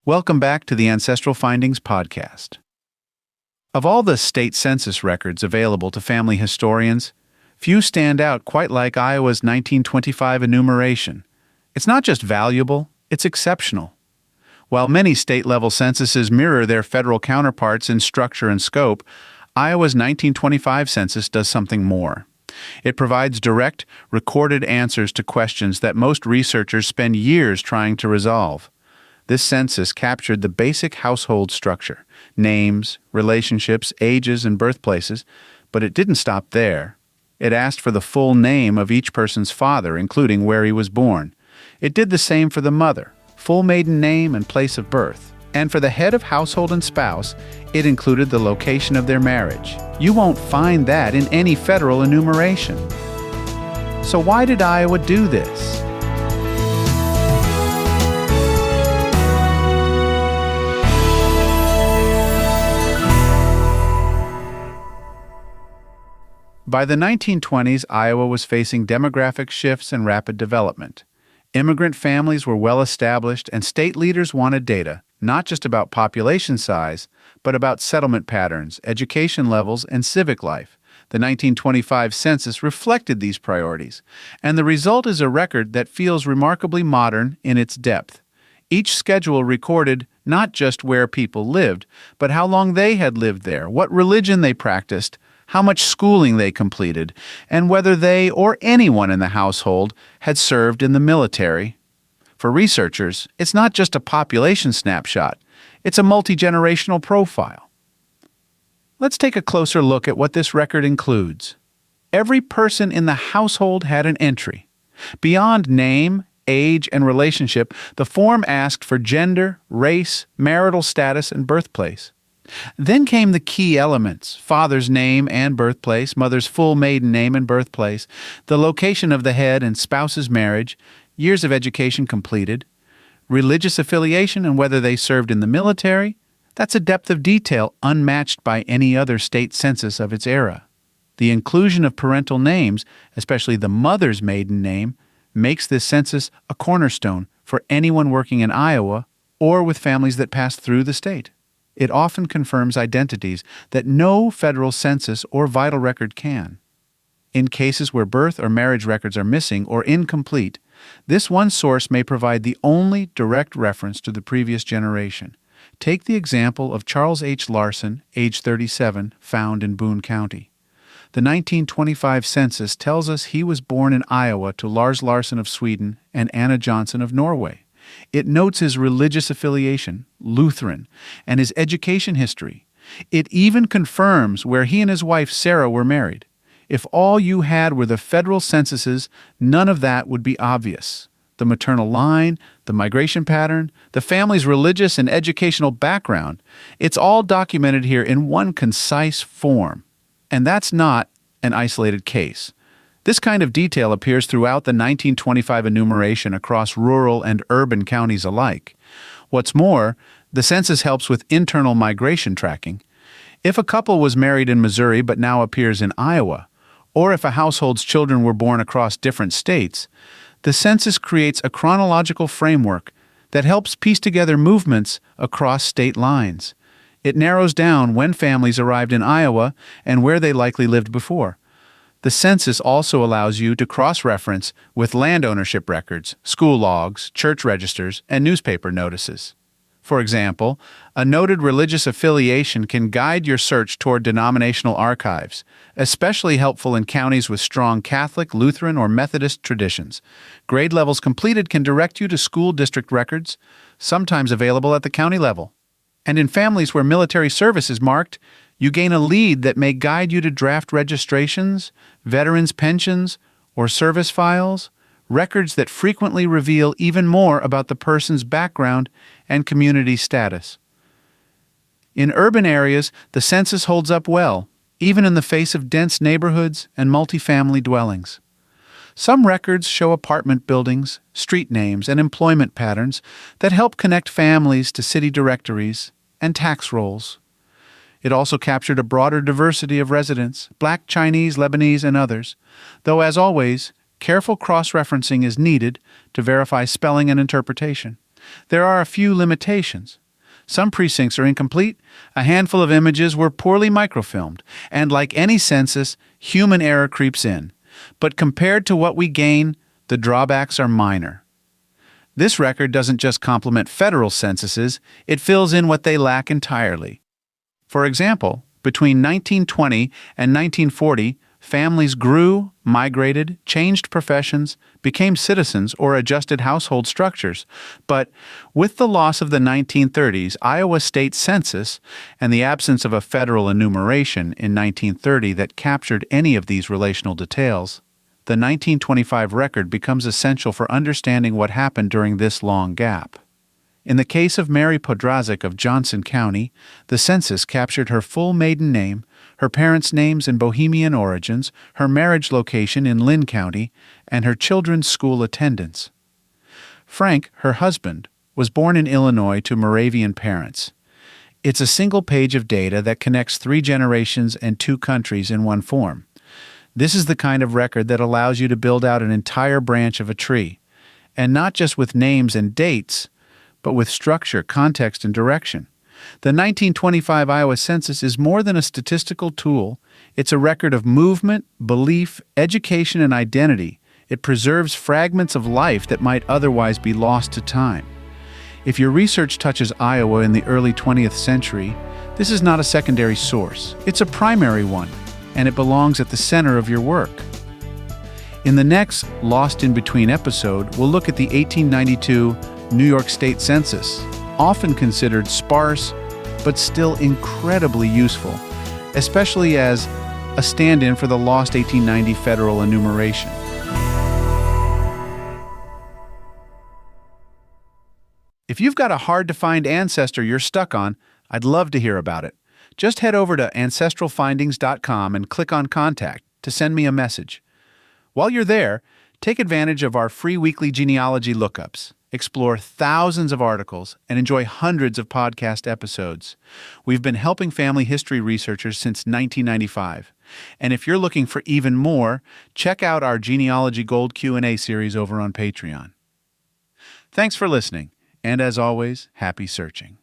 Welcome back to the Ancestral Findings podcast. Of all the state census records available to family historians, few stand out quite like Iowa's 1925 enumeration. It's not just valuable, it's exceptional. While many state-level censuses mirror their federal counterparts in structure and scope, Iowa's 1925 census does something more. It provides direct, recorded answers to questions that most researchers spend years trying to resolve. This census captured the basic household structure, names, relationships, ages, and birthplaces, but it didn't stop there. It asked for the full name of each person's father, including where he was born. It did the same for the mother, full maiden name and place of birth. And for the head of household and spouse, it included the location of their marriage. You won't find that in any federal enumeration. So why did Iowa do this? By the 1920s, Iowa was facing demographic shifts and rapid development. Immigrant families were well established, and state leaders wanted data, not just about population size, but about settlement patterns, education levels, and civic life. The 1925 census reflected these priorities, and the result is a record that feels remarkably modern in its depth. Each schedule recorded not just where people lived, but how long they had lived there, what religion they practiced, how much schooling they completed, and whether they or anyone in the household had served in the military. For researchers, it's not just a population snapshot, it's a multi-generational profile. Let's take a closer look at what this record includes. Every person in the household had an entry. Beyond name, age, and relationship, the form asked for gender, race, marital status, and birthplace. Then came the key elements: father's name and birthplace, mother's full maiden name and birthplace, the location of the head and spouse's marriage, years of education completed, religious affiliation and whether they served in the military. That's a depth of detail unmatched by any other state census of its era. The inclusion of parental names, especially the mother's maiden name, makes this census a cornerstone for anyone working in Iowa or with families that pass through the state. It often confirms identities that no federal census or vital record can. In cases where birth or marriage records are missing or incomplete, this one source may provide the only direct reference to the previous generation. Take the example of Charles H. Larson, age 37, found in Boone County. The 1925 census tells us he was born in Iowa to Lars Larson of Sweden and Anna Johnson of Norway. It notes his religious affiliation, Lutheran, and his education history. It even confirms where he and his wife Sarah were married. If all you had were the federal censuses, none of that would be obvious. The maternal line, the migration pattern, the family's religious and educational background, it's all documented here in one concise form. And that's not an isolated case. This kind of detail appears throughout the 1925 enumeration across rural and urban counties alike. What's more, the census helps with internal migration tracking. If a couple was married in Missouri but now appears in Iowa, or if a household's children were born across different states, the census creates a chronological framework that helps piece together movements across state lines. It narrows down when families arrived in Iowa and where they likely lived before. The census also allows you to cross-reference with land ownership records, school logs, church registers, and newspaper notices. For example, a noted religious affiliation can guide your search toward denominational archives, especially helpful in counties with strong Catholic, Lutheran, or Methodist traditions. Grade levels completed can direct you to school district records, sometimes available at the county level. And in families where military service is marked, you gain a lead that may guide you to draft registrations, veterans' pensions, or service files, records that frequently reveal even more about the person's background and community status. In urban areas, the census holds up well, even in the face of dense neighborhoods and multifamily dwellings. Some records show apartment buildings, street names, and employment patterns that help connect families to city directories and tax rolls. It also captured a broader diversity of residents, Black, Chinese, Lebanese, and others, though, as always, careful cross-referencing is needed to verify spelling and interpretation. There are a few limitations. Some precincts are incomplete, a handful of images were poorly microfilmed, and like any census, human error creeps in. But compared to what we gain, the drawbacks are minor. This record doesn't just complement federal censuses, it fills in what they lack entirely. For example, between 1920 and 1940, families grew, migrated, changed professions, became citizens, or adjusted household structures. But with the loss of the 1930s Iowa state census and the absence of a federal enumeration in 1930 that captured any of these relational details, the 1925 record becomes essential for understanding what happened during this long gap. In the case of Mary Podrazik of Johnson County, the census captured her full maiden name, her parents' names and Bohemian origins, her marriage location in Lynn County, and her children's school attendance. Frank, her husband, was born in Illinois to Moravian parents. It's a single page of data that connects 3 generations and 2 countries in one form. This is the kind of record that allows you to build out an entire branch of a tree, and not just with names and dates, but with structure, context, and direction. The 1925 Iowa Census is more than a statistical tool. It's a record of movement, belief, education, and identity. It preserves fragments of life that might otherwise be lost to time. If your research touches Iowa in the early 20th century, this is not a secondary source. It's a primary one, and it belongs at the center of your work. In the next Lost in Between episode, we'll look at the 1892 New York State Census, often considered sparse, but still incredibly useful, especially as a stand-in for the lost 1890 federal enumeration. If you've got a hard-to-find ancestor you're stuck on, I'd love to hear about it. Just head over to ancestralfindings.com and click on Contact to send me a message. While you're there, take advantage of our free weekly genealogy lookups. Explore thousands of articles, and enjoy hundreds of podcast episodes. We've been helping family history researchers since 1995. And if you're looking for even more, check out our Genealogy Gold Q&A series over on Patreon. Thanks for listening, and as always, happy searching.